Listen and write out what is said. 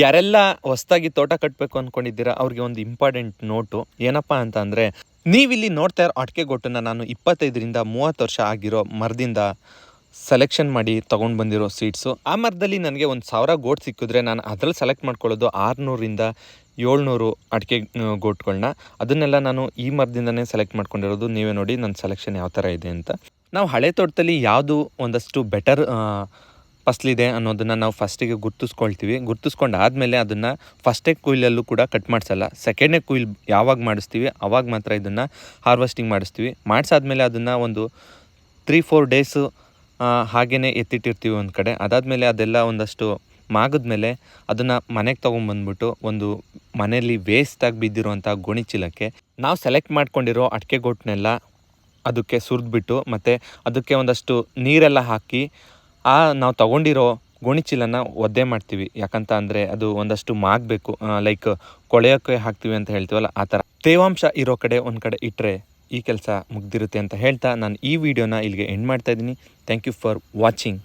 ಯಾರೆಲ್ಲ ಹೊಸದಾಗಿ ತೋಟ ಕಟ್ಟಬೇಕು ಅಂದ್ಕೊಂಡಿದ್ದೀರಾ ಅವ್ರಿಗೆ ಒಂದು ಇಂಪಾರ್ಟೆಂಟ್ ನೋಟು ಏನಪ್ಪ ಅಂತ ಅಂದರೆ, ನೀವಿಲ್ಲಿ ನೋಡ್ತಾ ಇರೋ ಅಡಿಕೆ ಗೊಟ್ಟನ್ನು ನಾನು 25ರಿಂದ 30 ವರ್ಷ ಆಗಿರೋ ಮರದಿಂದ ಸೆಲೆಕ್ಷನ್ ಮಾಡಿ ತೊಗೊಂಡು ಬಂದಿರೋ ಸೀಡ್ಸು. ಆ ಮರದಲ್ಲಿ ನನಗೆ ಒಂದು 1000 ಗೋಟ್ ಸಿಕ್ಕಿದ್ರೆ ನಾನು ಅದರಲ್ಲಿ ಸೆಲೆಕ್ಟ್ ಮಾಡ್ಕೊಳ್ಳೋದು 600ರಿಂದ 700 ಅಡಿಕೆ ಗೋಟ್ಗಳನ್ನ. ಅದನ್ನೆಲ್ಲ ನಾನು ಈ ಮರದಿಂದನೇ ಸೆಲೆಕ್ಟ್ ಮಾಡ್ಕೊಂಡಿರೋದು. ನೀವೇ ನೋಡಿ ನನ್ನ ಸೆಲೆಕ್ಷನ್ ಯಾವ ಥರ ಇದೆ ಅಂತ. ನಾವು ಹಳೆ ತೋಟದಲ್ಲಿ ಯಾವುದು ಒಂದಷ್ಟು ಬೆಟರ್ ಫಸಲಿದೆ ಅನ್ನೋದನ್ನು ನಾವು ಫಸ್ಟಿಗೆ ಗುರ್ತಿಸ್ಕೊಂಡು ಆದಮೇಲೆ ಅದನ್ನು ಫಸ್ಟೇ ಕುಯ್ಲಲ್ಲೂ ಕೂಡ ಕಟ್ ಮಾಡಿಸಲ್ಲ. ಸೆಕೆಂಡೇ ಕುಯ್ಲ್ ಯಾವಾಗ ಮಾಡಿಸ್ತೀವಿ ಆವಾಗ ಮಾತ್ರ ಇದನ್ನು ಹಾರ್ವೆಸ್ಟಿಂಗ್ ಮಾಡಿಸ್ತೀವಿ. ಮಾಡಿಸಾದ್ಮೇಲೆ ಅದನ್ನು ಒಂದು 3-4 ಡೇಸು ಹಾಗೇ ಎತ್ತಿಟ್ಟಿರ್ತೀವಿ ಒಂದು ಕಡೆ. ಅದಾದಮೇಲೆ ಅದೆಲ್ಲ ಒಂದಷ್ಟು ಮಾಗಿದ್ಮೇಲೆ ಅದನ್ನು ಮನೆಗೆ ತೊಗೊಂಬಂದ್ಬಿಟ್ಟು ಒಂದು ಮನೆಯಲ್ಲಿ ವೇಸ್ಟಾಗಿ ಬಿದ್ದಿರುವಂಥ ಗೋಣಿ ಚೀಲಕ್ಕೆ ನಾವು ಸೆಲೆಕ್ಟ್ ಮಾಡ್ಕೊಂಡಿರೋ ಅಡಿಕೆ ಗೊಟ್ಟನ್ನೆಲ್ಲ ಅದಕ್ಕೆ ಸುರಿದ್ಬಿಟ್ಟು ಮತ್ತು ಅದಕ್ಕೆ ಒಂದಷ್ಟು ನೀರೆಲ್ಲ ಹಾಕಿ ನಾವು ತೊಗೊಂಡಿರೋ ಗೋಣಿ ಚೀಲನ ಒದ್ದೆ ಮಾಡ್ತೀವಿ. ಯಾಕಂತ ಅಂದರೆ ಅದು ಒಂದಷ್ಟು ಮಾಗಬೇಕು, ಲೈಕ್ ಕೊಳೆಯೋಕ್ಕೆ ಹಾಕ್ತೀವಿ ಅಂತ ಹೇಳ್ತೀವಲ್ಲ ಆ ಥರ. ತೇವಾಂಶ ಇರೋ ಕಡೆ ಒಂದು ಕಡೆ ಇಟ್ಟರೆ ಈ ಕೆಲಸ ಮುಗ್ದಿರುತ್ತೆ ಅಂತ ಹೇಳ್ತಾ ನಾನು ಈ ವಿಡಿಯೋನ ಇಲ್ಲಿಗೆ ಎಂಡ್ ಮಾಡ್ತಾಯಿದ್ದೀನಿ. Thank you for watching.